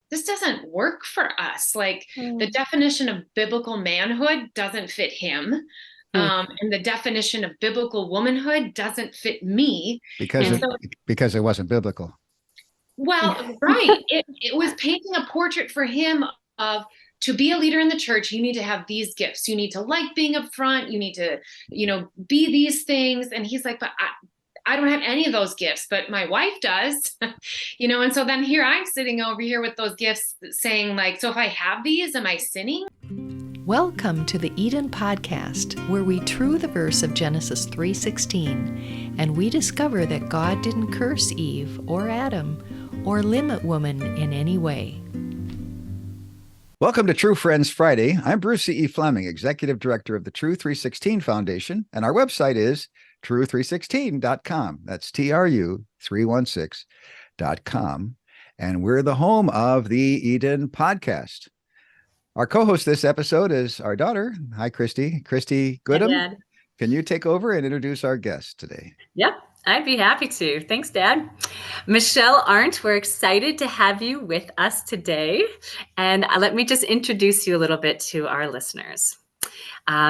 this doesn't work for us. Like the definition of biblical manhood doesn't fit him. And the definition of biblical womanhood doesn't fit me. Because it wasn't biblical. Well, right. It was painting a portrait for him of, to be a leader in the church, you need to have these gifts. You need to like being up front. You need to, be these things. And he's like, but I don't have any of those gifts, but my wife does, and so then here I'm sitting over here with those gifts saying like, so if I have these, am I sinning? Welcome to the Eden Podcast, where we true the verse of Genesis 3:16, and we discover that God didn't curse Eve or Adam or limit woman in any way. Welcome to True Friends Friday. I'm Bruce C.E. Fleming, Executive Director of the True 316 Foundation, and our website is true316.com. That's TRU316.com. And we're the home of the Eden Podcast. Our co-host this episode is our daughter. Hi, Christy. Christy Goodham. Hi, Dad. Can you take over and introduce our guest today? Yep, I'd be happy to. Thanks, Dad. Michele Arndt, we're excited to have you with us today. And let me just introduce you a little bit to our listeners.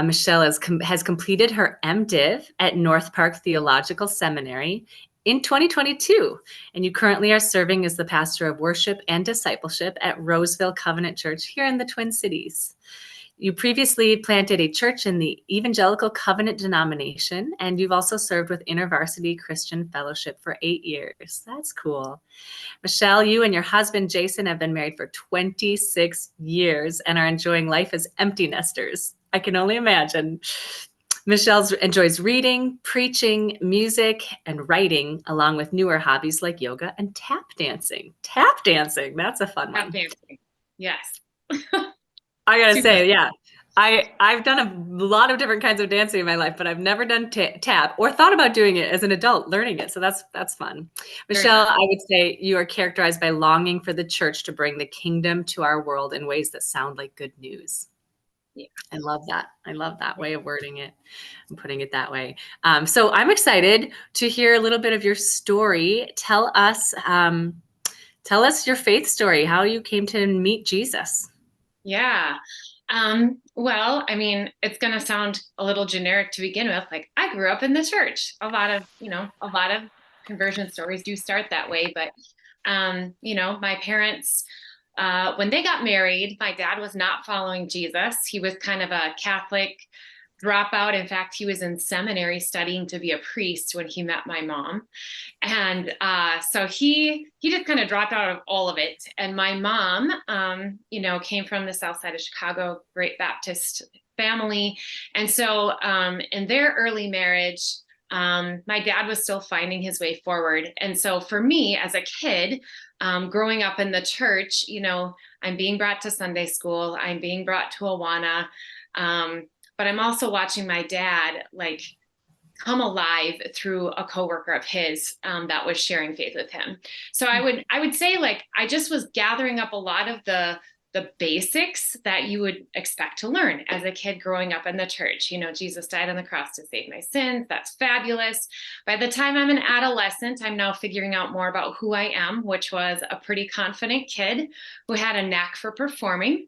Michele has completed her MDiv at North Park Theological Seminary in 2022, and you currently are serving as the pastor of worship and discipleship at Roseville Covenant Church here in the Twin Cities. You previously planted a church in the Evangelical Covenant denomination, and you've also served with InterVarsity Christian Fellowship for 8 years. That's cool. Michele, you and your husband, Jason, have been married for 26 years and are enjoying life as empty nesters. I can only imagine. Michele enjoys reading, preaching, music, and writing, along with newer hobbies like yoga and tap dancing. Tap dancing, that's a fun one. Tap dancing, yes. I gotta say, yeah, I've done a lot of different kinds of dancing in my life, but I've never done tap or thought about doing it as an adult, learning it. So that's fun. Michele, I would say you are characterized by longing for the church to bring the kingdom to our world in ways that sound like good news. Yeah. I love that. I love that way of wording it and putting it that way. So I'm excited to hear a little bit of your story. Tell us your faith story, how you came to meet Jesus. Yeah. Well, I mean, it's going to sound a little generic to begin with. Like, I grew up in the church. A lot of conversion stories do start that way. But, my parents, when they got married, my dad was not following Jesus. He was kind of a Catholic dropout. In fact, he was in seminary studying to be a priest when he met my mom. And so he just kind of dropped out of all of it. And my mom, came from the south side of Chicago, great Baptist family. And so in their early marriage, my dad was still finding his way forward. And so for me as a kid, growing up in the church, I'm being brought to Sunday school, I'm being brought to Awana, but I'm also watching my dad like come alive through a coworker of his that was sharing faith with him. So I would say like I just was gathering up a lot of the basics that you would expect to learn as a kid growing up in the church. Jesus died on the cross to save my sins. That's fabulous. By the time I'm an adolescent, I'm now figuring out more about who I am, which was a pretty confident kid who had a knack for performing.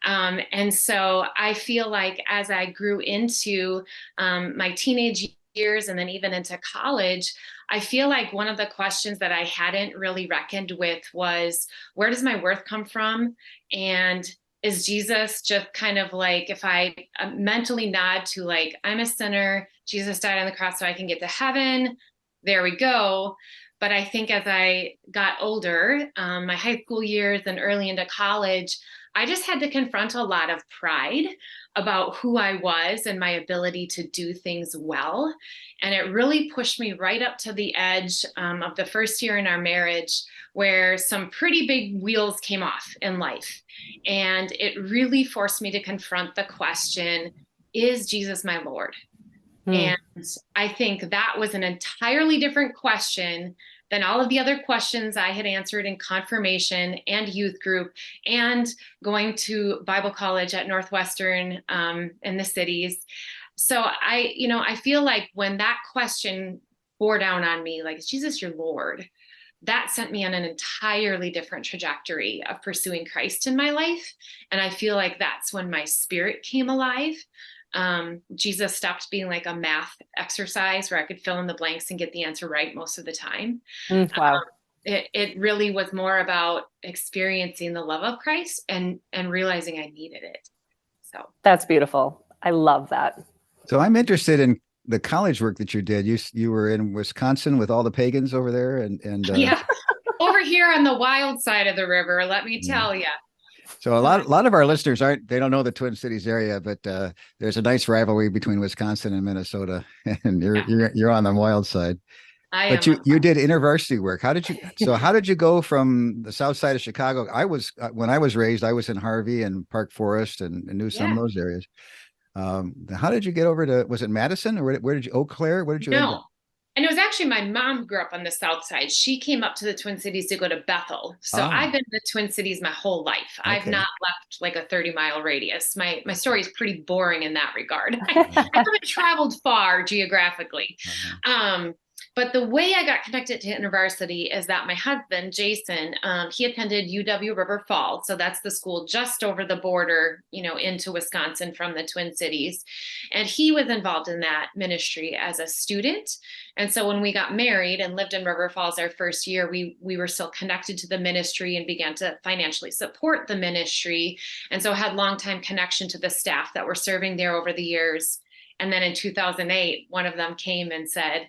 And so I feel like as I grew into my teenage years and then even into college, I feel like one of the questions that I hadn't really reckoned with was, where does my worth come from? And is Jesus just kind of like, if I mentally nod to like, I'm a sinner, Jesus died on the cross so I can get to heaven, there we go. But I think as I got older, my high school years and early into college, I just had to confront a lot of pride about who I was and my ability to do things well. And it really pushed me right up to the edge of the first year in our marriage, where some pretty big wheels came off in life. And it really forced me to confront the question, is Jesus my Lord? And I think that was an entirely different question than all of the other questions I had answered in confirmation and youth group and going to Bible college at Northwestern in the cities. So I feel like when that question bore down on me, like, is Jesus your Lord? that sent me on an entirely different trajectory of pursuing Christ in my life. And I feel like that's when my spirit came alive. Jesus stopped being like a math exercise where I could fill in the blanks and get the answer right most of the time. Wow. It really was more about experiencing the love of Christ and realizing I needed it. So That's beautiful. I love that. So I'm interested in the college work that you did. You were in Wisconsin with all the pagans over there, and yeah, over here on the wild side of the river, let me tell you. So a lot of our listeners they don't know the Twin Cities area, but there's a nice rivalry between Wisconsin and Minnesota, and you're on the wild side. But you did InterVarsity work. How did you go from the south side of Chicago? When I was raised, I was in Harvey and Park Forest and knew some of those areas. How did you get over to, was it Madison, or where did you, Eau Claire? Where did you end up? And it was actually my mom who grew up on the south side. She came up to the Twin Cities to go to Bethel. So I've been in the Twin Cities my whole life. Okay. I've not left like a 30-mile radius. My story is pretty boring in that regard. I haven't traveled far geographically. But the way I got connected to InterVarsity is that my husband, Jason, he attended UW River Falls. So that's the school just over the border, into Wisconsin from the Twin Cities. And he was involved in that ministry as a student. And so when we got married and lived in River Falls our first year, we were still connected to the ministry and began to financially support the ministry. And so had longtime connection to the staff that were serving there over the years. And then in 2008, one of them came and said,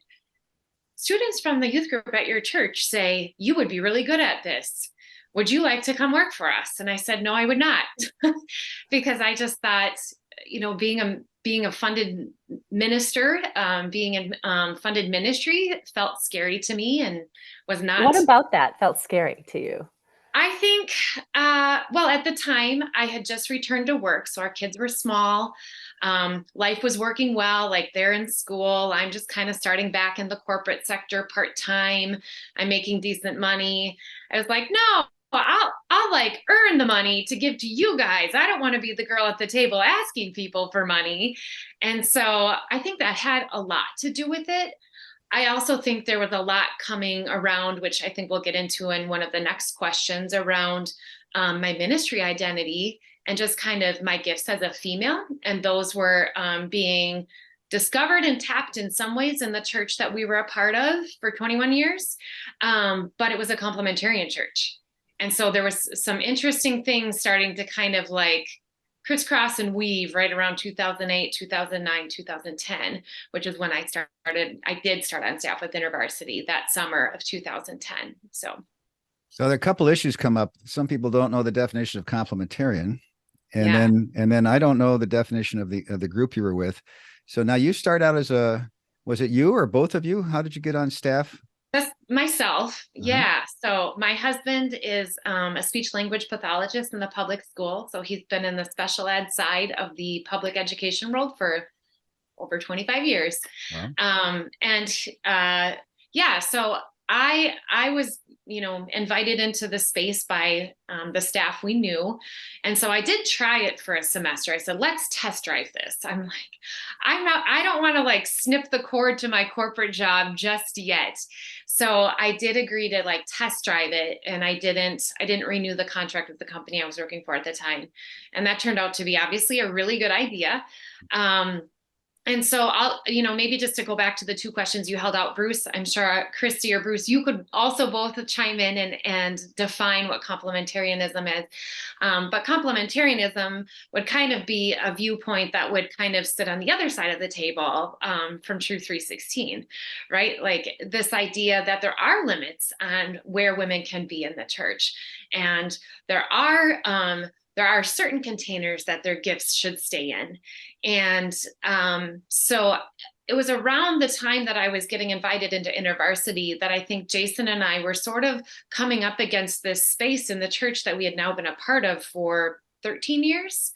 students from the youth group at your church say you would be really good at this. Would you like to come work for us? And I said, no, I would not. Because I just thought, being a funded minister, being in funded ministry felt scary to me and was not. What about that felt scary to you? I think, at the time I had just returned to work. So our kids were small. Life was working well, like they're in school. I'm just kind of starting back in the corporate sector part-time. I'm making decent money. I was like, no, I'll like earn the money to give to you guys. I don't want to be the girl at the table asking people for money. And so I think that had a lot to do with it. I also think there was a lot coming around, which I think we'll get into in one of the next questions, around my ministry identity and just kind of my gifts as a female. And those were being discovered and tapped in some ways in the church that we were a part of for 21 years. But it was a complementarian church. And so there was some interesting things starting to kind of like crisscross and weave right around 2008, 2009, 2010, which is when I did start on staff with InterVarsity that summer of 2010. So there are a couple issues come up. Some people don't know the definition of complementarian. And then I don't know the definition of the group you were with. So now you start out as was it you or both of you? How did you get on staff? That's myself. Yeah. So my husband is a speech language pathologist in the public school. So he's been in the special ed side of the public education world for over 25 years. Wow. So I was, invited into the space by the staff we knew. And so I did try it for a semester. I said, let's test drive this. I'm like, I don't want to like snip the cord to my corporate job just yet. So I did agree to like test drive it. And I didn't renew the contract with the company I was working for at the time. And that turned out to be obviously a really good idea. And so I'll, maybe just to go back to the two questions you held out, Bruce, I'm sure Christy or Bruce, you could also both chime in and define what complementarianism is. But complementarianism would kind of be a viewpoint that would kind of sit on the other side of the table from Truth 316, right? Like this idea that there are limits on where women can be in the church. And there are certain containers that their gifts should stay in. And so it was around the time that I was getting invited into InterVarsity that I think Jason and I were sort of coming up against this space in the church that we had now been a part of for 13 years,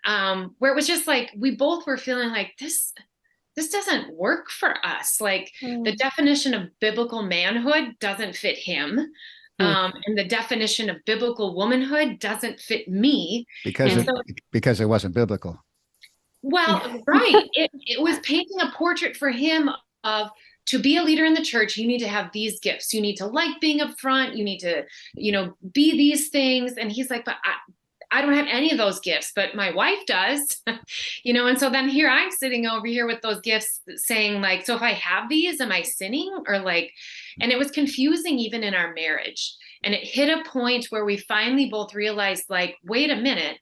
where it was just like, we both were feeling like this doesn't work for us. Like the definition of biblical manhood doesn't fit him. And the definition of biblical womanhood doesn't fit me. Because it wasn't biblical. Well, right. It was painting a portrait for him of to be a leader in the church, you need to have these gifts. You need to like being up front. You need to, be these things. And he's like, but I don't have any of those gifts, but my wife does, and so then here I'm sitting over here with those gifts saying like, so if I have these, am I sinning? Or like, and it was confusing even in our marriage. And it hit a point where we finally both realized like, wait a minute,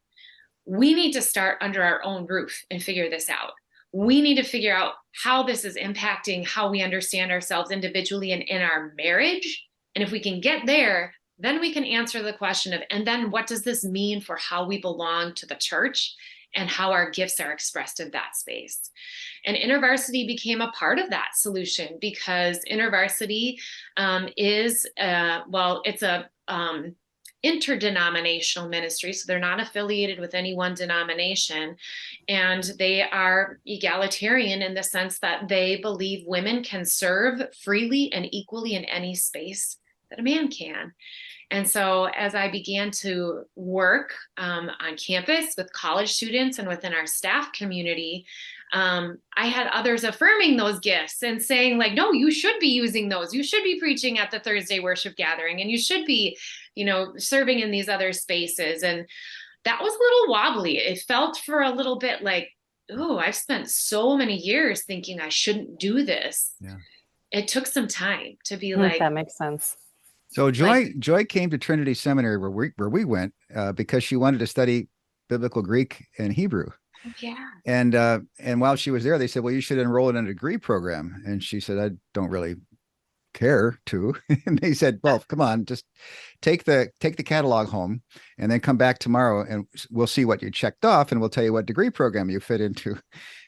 we need to start under our own roof and figure this out. We need to figure out how this is impacting how we understand ourselves individually and in our marriage. And if we can get there, then we can answer the question of, and then what does this mean for how we belong to the church and how our gifts are expressed in that space? And InterVarsity became a part of that solution because InterVarsity is, it's a interdenominational ministry. So they're not affiliated with any one denomination. And they are egalitarian in the sense that they believe women can serve freely and equally in any space that a man can. And so as I began to work on campus with college students and within our staff community, I had others affirming those gifts and saying like, no, you should be using those. You should be preaching at the Thursday worship gathering, and you should be, serving in these other spaces. And that was a little wobbly. It felt for a little bit like, oh, I've spent so many years thinking I shouldn't do this. Yeah. It took some time to be like, that makes sense. So Joy came to Trinity Seminary where we went because she wanted to study biblical Greek and Hebrew. Yeah. And while she was there, they said, well, you should enroll in a degree program. And she said, I don't really care to. And they said, well, come on, just take the catalog home and then come back tomorrow and we'll see what you checked off and we'll tell you what degree program you fit into.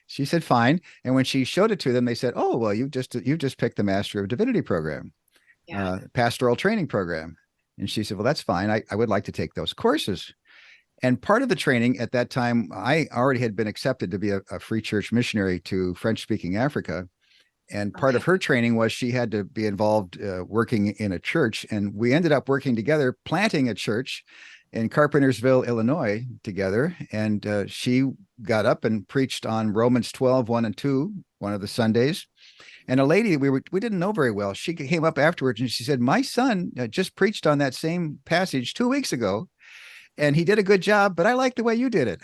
She said, fine. And when she showed it to them, they said, oh, well, you just picked the Master of Divinity program. Pastoral training program. And she said, well, that's fine. I would like to take those courses. And part of the training at that time, I already had been accepted to be a free church missionary to French-speaking Africa. And part of her training was she had to be involved working in a church. And we ended up working together, planting a church in Carpentersville, Illinois together. And she got up and preached on Romans 12, 1 and 2, one of the Sundays. And a lady we didn't know very well, she came up afterwards and she said, my son just preached on that same passage 2 weeks ago, and he did a good job, but I like the way you did it.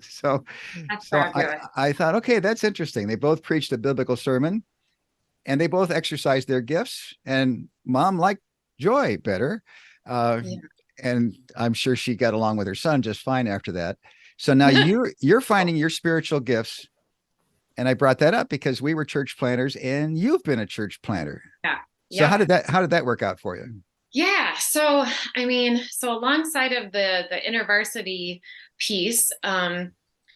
So I thought, okay, that's interesting. They both preached a biblical sermon and they both exercised their gifts, and Mom liked Joy better. And I'm sure she got along with her son just fine after that. So now you're finding your spiritual gifts. And I brought that up because we were church planters and you've been a church planter. Yeah. So how did that work out for you? Yeah. So, alongside of the InterVarsity piece,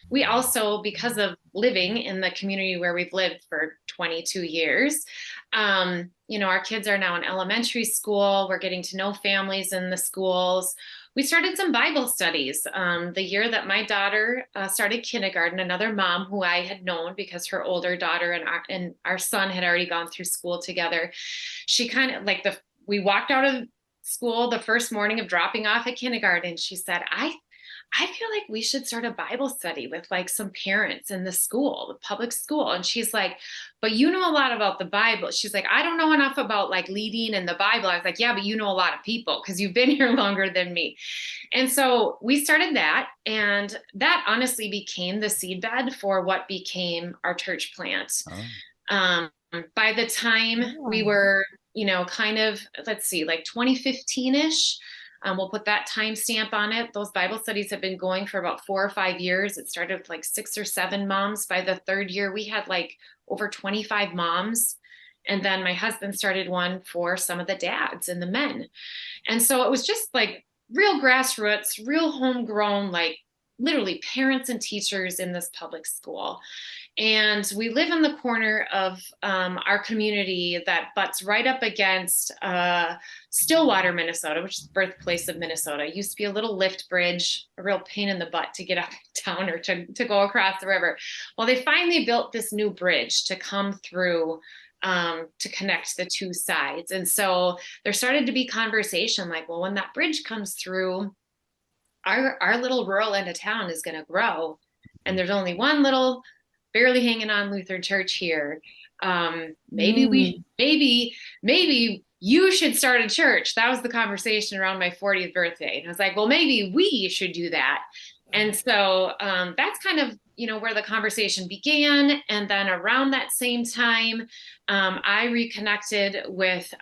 we also, because of living in the community where we've lived for 22 years, our kids are now in elementary school. We're getting to know families in the schools. We started some Bible studies. The year that my daughter started kindergarten, another mom who I had known because her older daughter and our son had already gone through school together. She kind of we walked out of school the first morning of dropping off at kindergarten. She said, I feel like we should start a Bible study with like some parents in the school, the public school. And she's like, but you know a lot about the Bible. She's like, I don't know enough about like leading in the Bible. I was like, yeah, but you know a lot of people because you've been here longer than me. And so we started that. And that honestly became the seedbed for what became our church plant. Oh. By the time we were, kind of, let's see, like 2015-ish, we'll put that timestamp on it. Those Bible studies have been going for about 4 or 5 years. It started with like 6 or 7 moms. By the third year, we had like over 25 moms. And then my husband started one for some of the dads and the men. And so it was just like real grassroots, real homegrown, like literally parents and teachers in this public school. And we live in the corner of our community that butts right up against Stillwater, Minnesota, which is the birthplace of Minnesota. It used to be a little lift bridge, a real pain in the butt to get up town or to go across the river. Well, they finally built this new bridge to come through to connect the two sides. And so there started to be conversation like, well, when that bridge comes through, our little rural end of town is going to grow. And there's only one little barely hanging on Lutheran church here. Maybe you should start a church. That was the conversation around my 40th birthday. And I was like, well, maybe we should do that. And so that's kind of, where the conversation began. And then around that same time, I reconnected with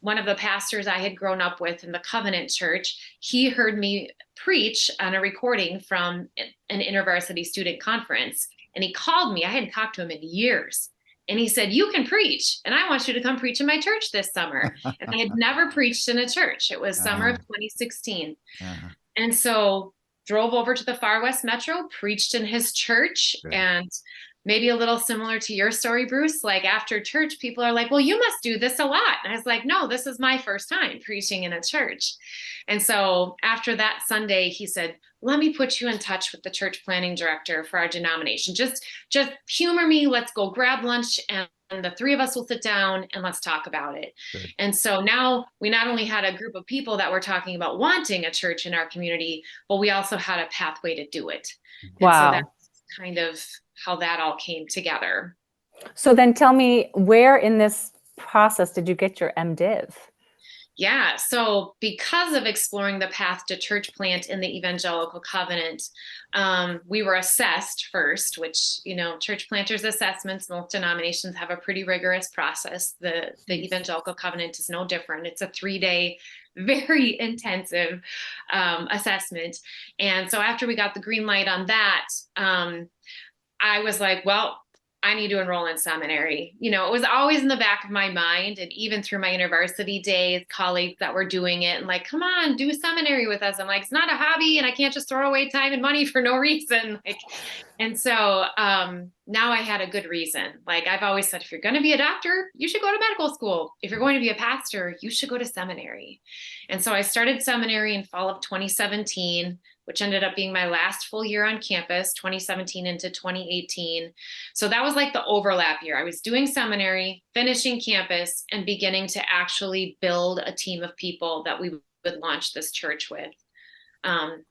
one of the pastors I had grown up with in the Covenant Church. He heard me preach on a recording from an InterVarsity student conference. And he called me. I hadn't talked to him in years. And he said, you can preach, and I want you to come preach in my church this summer. And I had never preached in a church. It was summer of 2016. And so drove over to the Far West Metro, preached in his church. Good. And maybe a little similar to your story, Bruce, like after church, people are like, well, you must do this a lot. And I was like, no, this is my first time preaching in a church. And so after that Sunday, he said, let me put you in touch with the church planning director for our denomination. Just humor me. Let's go grab lunch, and the three of us will sit down and let's talk about it. Good. And so now we not only had a group of people that were talking about wanting a church in our community, but we also had a pathway to do it. Wow. And so that's kind of how that all came together. So then tell me, where in this process did you get your MDiv? Yeah, so because of exploring the path to church plant in the Evangelical Covenant, we were assessed first, which, church planters assessments, most denominations have a pretty rigorous process. The Evangelical Covenant is no different. It's a 3-day, very intensive assessment. And so after we got the green light on that, I was like, well, I need to enroll in seminary. It was always in the back of my mind. And even through my InterVarsity days, colleagues that were doing it and like, come on, do seminary with us. I'm like, it's not a hobby and I can't just throw away time and money for no reason. And so now I had a good reason. Like I've always said, if you're going to be a doctor, you should go to medical school. If you're going to be a pastor, you should go to seminary. And so I started seminary in fall of 2017, which ended up being my last full year on campus, 2017 into 2018. So that was like the overlap year. I was doing seminary, finishing campus, and beginning to actually build a team of people that we would launch this church with,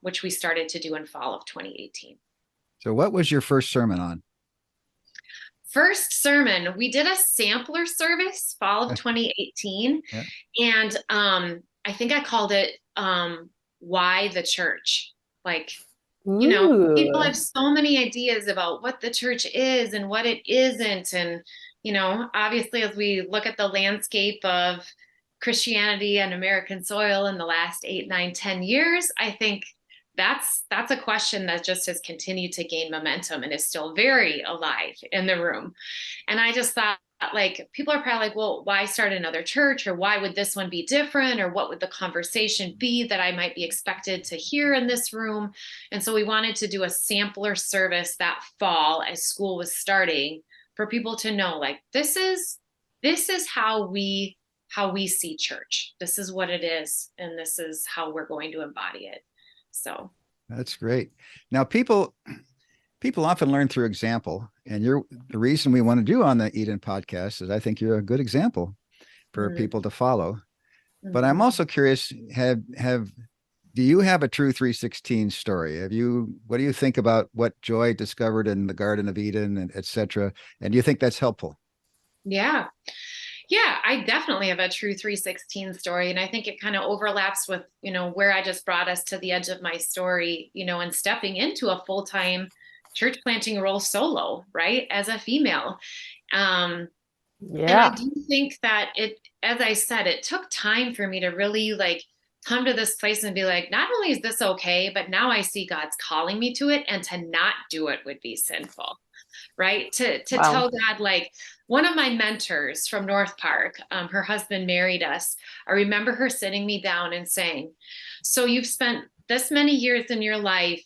which we started to do in fall of 2018. So what was your first sermon on? First sermon, we did a sampler service, fall of 2018. Yeah. And I think I called it Why the Church? Like, people have so many ideas about what the church is and what it isn't. And, obviously, as we look at the landscape of Christianity and American soil in the last 8, 9, 10 years, I think that's a question that just has continued to gain momentum and is still very alive in the room. And I just thought, like, people are probably like, well, why start another church, or why would this one be different, or what would the conversation be that I might be expected to hear in this room? And so we wanted to do a sampler service that fall as school was starting for people to know, like, this is how we see church. This is what it is, and this is how we're going to embody it. So that's great. Now, people often learn through example, and the reason we want to do on the Eden podcast is I think you're a good example for people to follow. Mm-hmm. But I'm also curious, do you have a true 316 story? What do you think about what Joy discovered in the Garden of Eden, and et cetera? And do you think that's helpful? Yeah, I definitely have a true 316 story. And I think it kind of overlaps with, where I just brought us to the edge of my story, and stepping into a full-time church planting role solo, right? As a female. And I do think that as I said, it took time for me to really like come to this place and be like, not only is this okay, but now I see God's calling me to it, and to not do it would be sinful, right? To tell God, like, one of my mentors from North Park, her husband married us. I remember her sitting me down and saying, so you've spent this many years in your life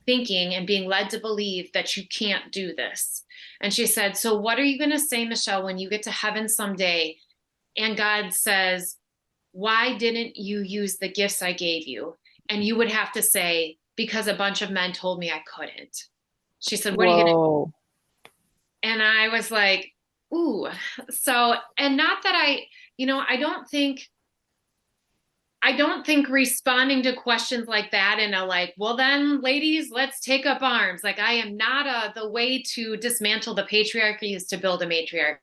thinking and being led to believe that you can't do this. And she said, so what are you going to say, Michele, when you get to heaven someday and God says, why didn't you use the gifts I gave you? And you would have to say, because a bunch of men told me I couldn't. She said, what are you going to do? And I was like, ooh. So, and not that I don't think I don't think responding to questions like that in a like, well then ladies, let's take up arms. Like I am not the way to dismantle the patriarchy is to build a matriarchy.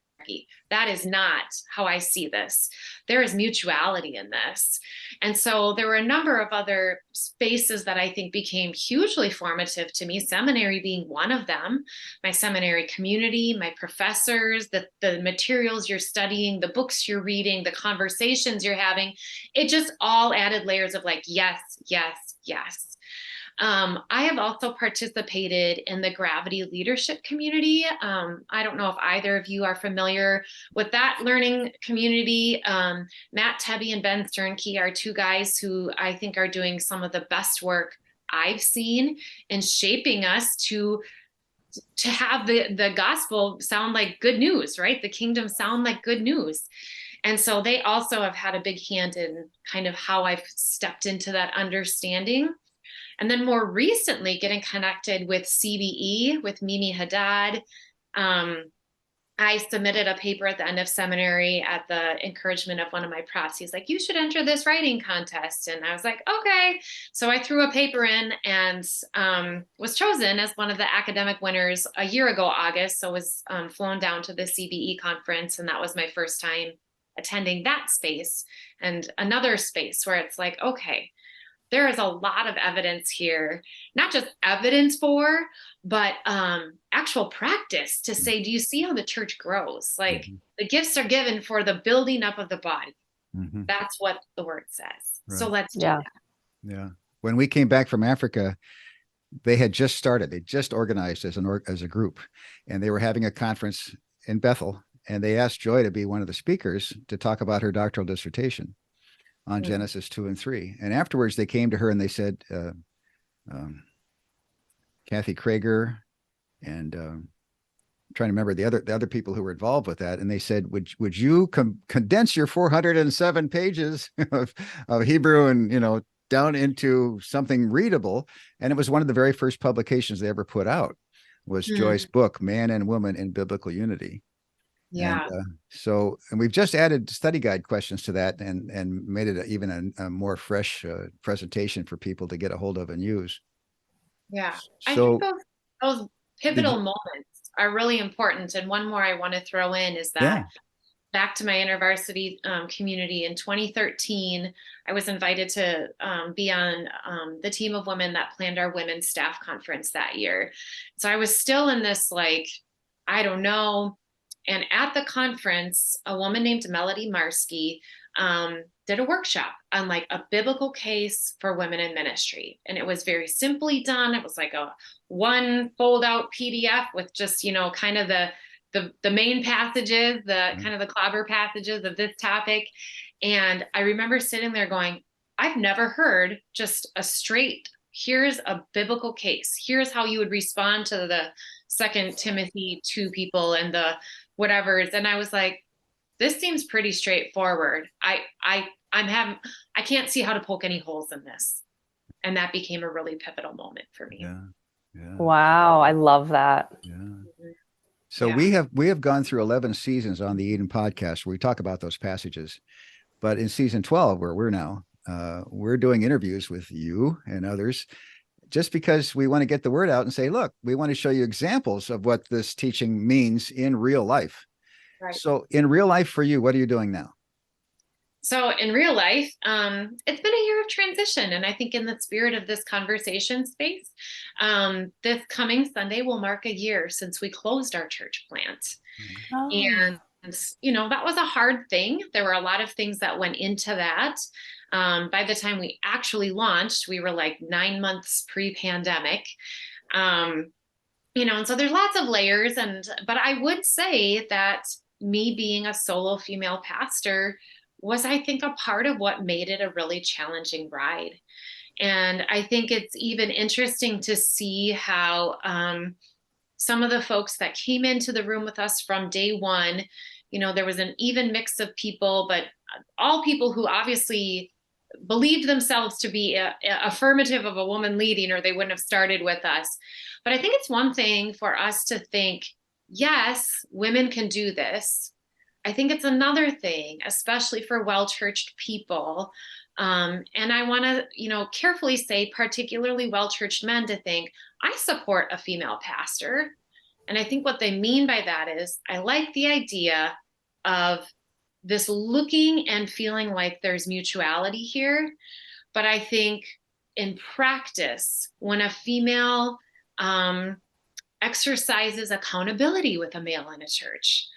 That is not how I see this. There is mutuality in this. And so there were a number of other spaces that I think became hugely formative to me, seminary being one of them. My seminary community, my professors, the materials you're studying, the books you're reading, the conversations you're having, it just all added layers of like, yes, yes, yes. I have also participated in the Gravity Leadership Community. I don't know if either of you are familiar with that learning community. Matt Tebby and Ben Sternke are two guys who I think are doing some of the best work I've seen in shaping us to have the gospel sound like good news, right? The kingdom sound like good news. And so they also have had a big hand in kind of how I've stepped into that understanding. And then more recently, getting connected with CBE, with Mimi Haddad. I submitted a paper at the end of seminary at the encouragement of one of my profs. He's like, you should enter this writing contest. And I was like, okay. So I threw a paper in and was chosen as one of the academic winners a year ago, August. So was flown down to the CBE conference. And that was my first time attending that space and another space where it's like, okay, there is a lot of evidence here, not just evidence for, but actual practice to say, do you see how the church grows? Like mm-hmm. the gifts are given for the building up of the body. Mm-hmm. That's what the word says. Right. So let's do that. Yeah. When we came back from Africa, they had just started. They just organized as a group, and they were having a conference in Bethel, and they asked Joy to be one of the speakers to talk about her doctoral dissertation on Genesis 2 and 3. And afterwards they came to her and they said, Kathy Krager and trying to remember the other people who were involved with that. And they said, would you condense your 407 pages of Hebrew and, down into something readable? And it was one of the very first publications they ever put out was Joy's book, Man and Woman in Biblical Unity. Yeah. And we've just added study guide questions to that and made it even a more fresh presentation for people to get a hold of and use. Yeah. I think those pivotal moments are really important. And one more I want to throw in is that back to my InterVarsity community in 2013, I was invited to be on the team of women that planned our women's staff conference that year. So I was still in this, like, I don't know. And at the conference, a woman named Melody Marsky did a workshop on like a biblical case for women in ministry. And it was very simply done. It was like a one fold out PDF with just, kind of the main passages, kind of the clobber passages of this topic. And I remember sitting there going, I've never heard just a straight, here's a biblical case. Here's how you would respond to the 2 Timothy 2 people and the whatever's. And I was like, this seems pretty straightforward. I can't see how to poke any holes in this. And that became a really pivotal moment for me. Yeah. Wow. I love that. Yeah. So we have gone through 11 seasons on the Eden podcast where we talk about those passages. But in season 12, where we're now, we're doing interviews with you and others just because we want to get the word out and say, look, we want to show you examples of what this teaching means in real life. Right. So in real life for you, what are you doing now? So in real life, it's been a year of transition. And I think in the spirit of this conversation space, this coming Sunday will mark a year since we closed our church plant. Oh. And, that was a hard thing. There were a lot of things that went into that. By the time we actually launched, we were like 9 months pre-pandemic. And so there's lots of layers. But I would say that me being a solo female pastor was, I think, a part of what made it a really challenging ride. And I think it's even interesting to see how some of the folks that came into the room with us from day one, there was an even mix of people, but all people who obviously believed themselves to be affirmative of a woman leading, or they wouldn't have started with us. But I think it's one thing for us to think, yes, women can do this. I think it's another thing, especially for well-churched people, And I want to, carefully say, particularly well-churched men, to think, I support a female pastor. And I think what they mean by that is, I like the idea of this looking and feeling like there's mutuality here. But I think in practice, when a female exercises accountability with a male in a church,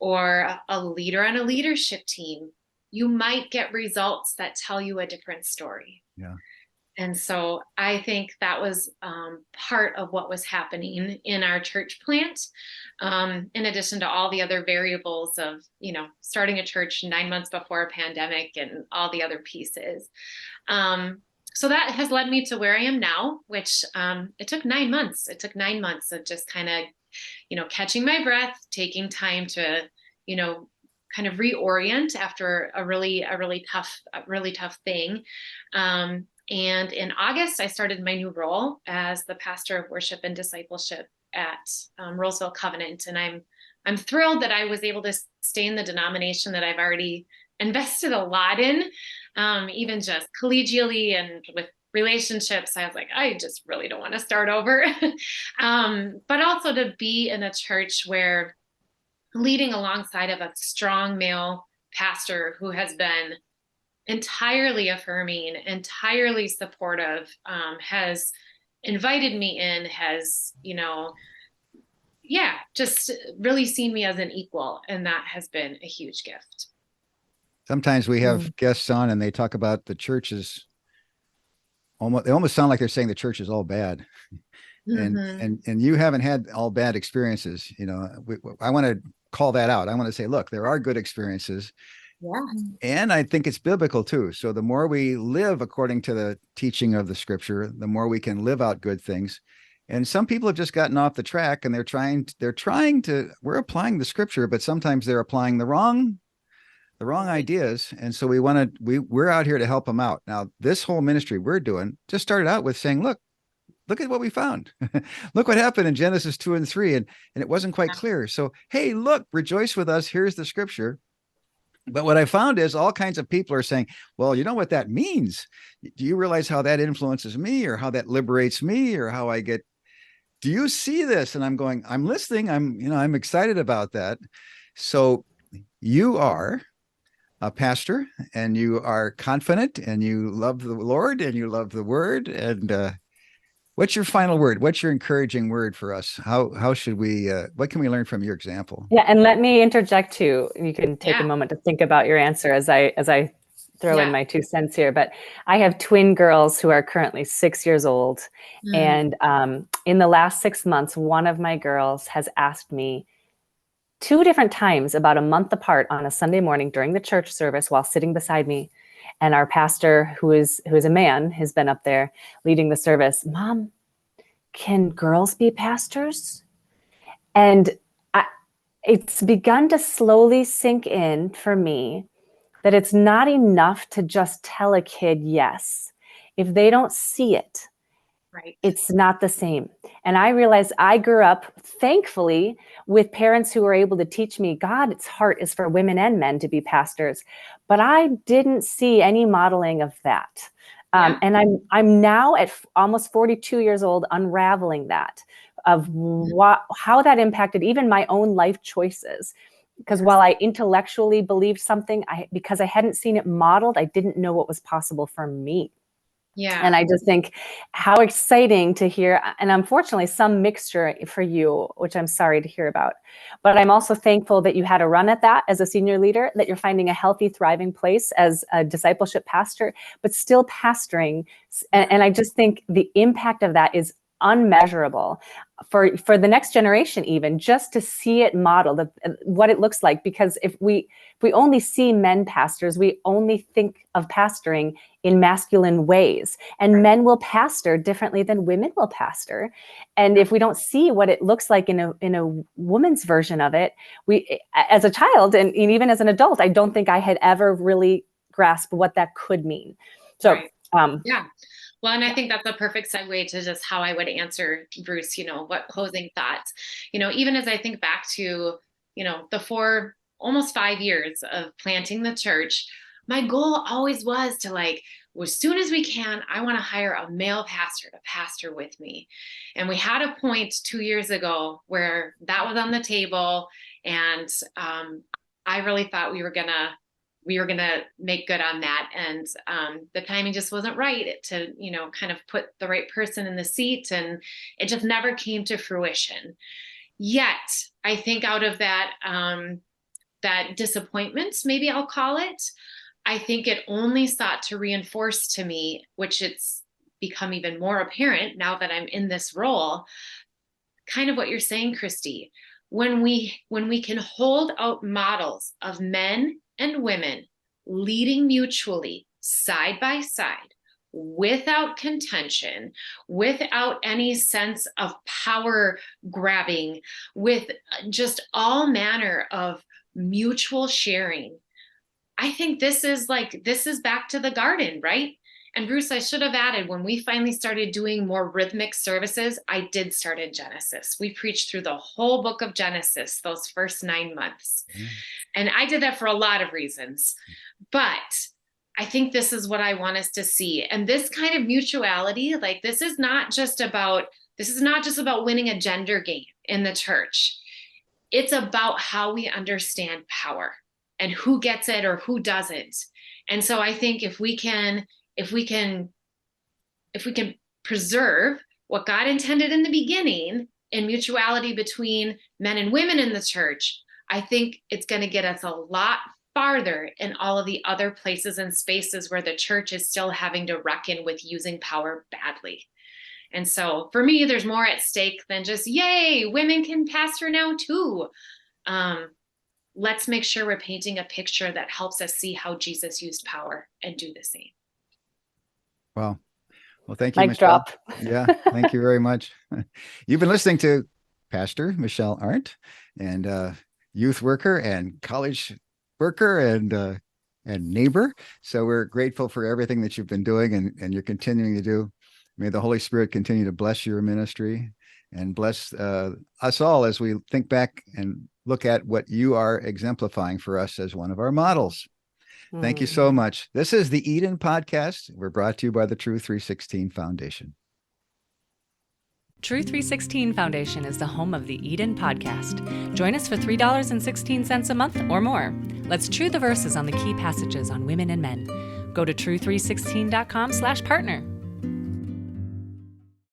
or a leader on a leadership team, you might get results that tell you a different story. Yeah. And so I think that was part of what was happening in our church plant, in addition to all the other variables of, starting a church 9 months before a pandemic and all the other pieces. So that has led me to where I am now, which it took 9 months. It took 9 months of just kind of, catching my breath, taking time to, kind of reorient after a really tough thing. And in August, I started my new role as the pastor of worship and discipleship at Roseville Covenant. And I'm thrilled that I was able to stay in the denomination that I've already invested a lot in, even just collegially and with relationships. I was like, I just really don't want to start over. But also to be in a church where leading alongside of a strong male pastor who has been entirely affirming, entirely supportive, has invited me in, has, just really seen me as an equal. And that has been a huge gift. Sometimes we have guests on and they talk about the churches. They almost sound like they're saying the church is all bad. And you haven't had all bad experiences. I want to call that out. I want to say, look, there are good experiences. Yeah. And I think it's biblical too. So the more we live according to the teaching of the scripture, the more we can live out good things. And some people have just gotten off the track and we're applying the scripture, but sometimes they're applying the wrong ideas. And so we're out here to help them out. Now, this whole ministry we're doing just started out with saying, look at what we found. Look what happened in Genesis 2 and 3. And it wasn't quite clear. So, hey, look, rejoice with us. Here's the scripture. But what I found is all kinds of people are saying, well, you know what that means? Do you realize how that influences me, or how that liberates me, or how do you see this? And I'm going, I'm listening. I'm excited about that. So you are a pastor and you are confident and you love the Lord and you love the word. And what's your final word? What's your encouraging word for us? How should we, what can we learn from your example? Yeah. And let me interject too. You can take a moment to think about your answer as I throw in my 2 cents here. But I have twin girls who are currently 6 years old. And in the last 6 months, one of my girls has asked me 2 different times, about a month apart, on a Sunday morning during the church service while sitting beside me. And our pastor, who is a man, has been up there leading the service. Mom, can girls be pastors? And it's begun to slowly sink in for me that it's not enough to just tell a kid yes. If they don't see it, it's not the same. And I realized I grew up, thankfully, with parents who were able to teach me God's heart is for women and men to be pastors. But I didn't see any modeling of that. And I'm now at almost 42 years old, unraveling that, of how that impacted even my own life choices. Because while I intellectually believed something, because I hadn't seen it modeled, I didn't know what was possible for me. Yeah. And I just think how exciting to hear, and unfortunately some mixture for you, which I'm sorry to hear about. But I'm also thankful that you had a run at that as a senior leader, that you're finding a healthy, thriving place as a discipleship pastor, but still pastoring. And I just think the impact of that is unmeasurable for the next generation, even just to see it modeled, what it looks like. Because if we only see men pastors, we only think of pastoring in masculine ways, and men will pastor differently than women will pastor. And if we don't see what it looks like in a woman's version of it, we, as a child and even as an adult, I don't think I had ever really grasped what that could mean. So, yeah. Well, and I think that's a perfect segue to just how I would answer Bruce, what closing thoughts, even as I think back to, the almost 5 years of planting the church, my goal always was to like, as soon as we can, I want to hire a male pastor to pastor with me. And we had a point 2 years ago where that was on the table. And I really thought we were gonna make good on that. And the timing just wasn't right to, kind of put the right person in the seat. And it just never came to fruition. Yet, I think out of that, that disappointment, maybe I'll call it, I think it only sought to reinforce to me, which it's become even more apparent now that I'm in this role, kind of what you're saying, Christy. When we can hold out models of men and women leading mutually side by side, without contention, without any sense of power grabbing, with just all manner of mutual sharing, I think this is back to the garden, right? And Bruce, I should have added, when we finally started doing more rhythmic services, I did start in Genesis. We preached through the whole book of Genesis, those first 9 months. And I did that for a lot of reasons. But I think this is what I want us to see. And this kind of mutuality, like this is not just about winning a gender game in the church. It's about how we understand power and who gets it or who doesn't. And so I think if we can preserve what God intended in the beginning in mutuality between men and women in the church, I think it's going to get us a lot farther in all of the other places and spaces where the church is still having to reckon with using power badly. And so for me, there's more at stake than just, yay, women can pastor now too. Let's make sure we're painting a picture that helps us see how Jesus used power and do the same. Well, thank you, Mic Michele. drop. Yeah, thank you very much. You've been listening to Pastor Michele Arndt, and youth worker and college worker and neighbor. So we're grateful for everything that you've been doing and you're continuing to do. May the Holy Spirit continue to bless your ministry and bless us all as we think back and look at what you are exemplifying for us as one of our models. Thank you so much. This is the Eden Podcast. We're brought to you by the True 316 Foundation. True 316 Foundation is the home of the Eden Podcast. Join us for $3.16 a month or more. Let's true the verses on the key passages on women and men. Go to true316.com/partner.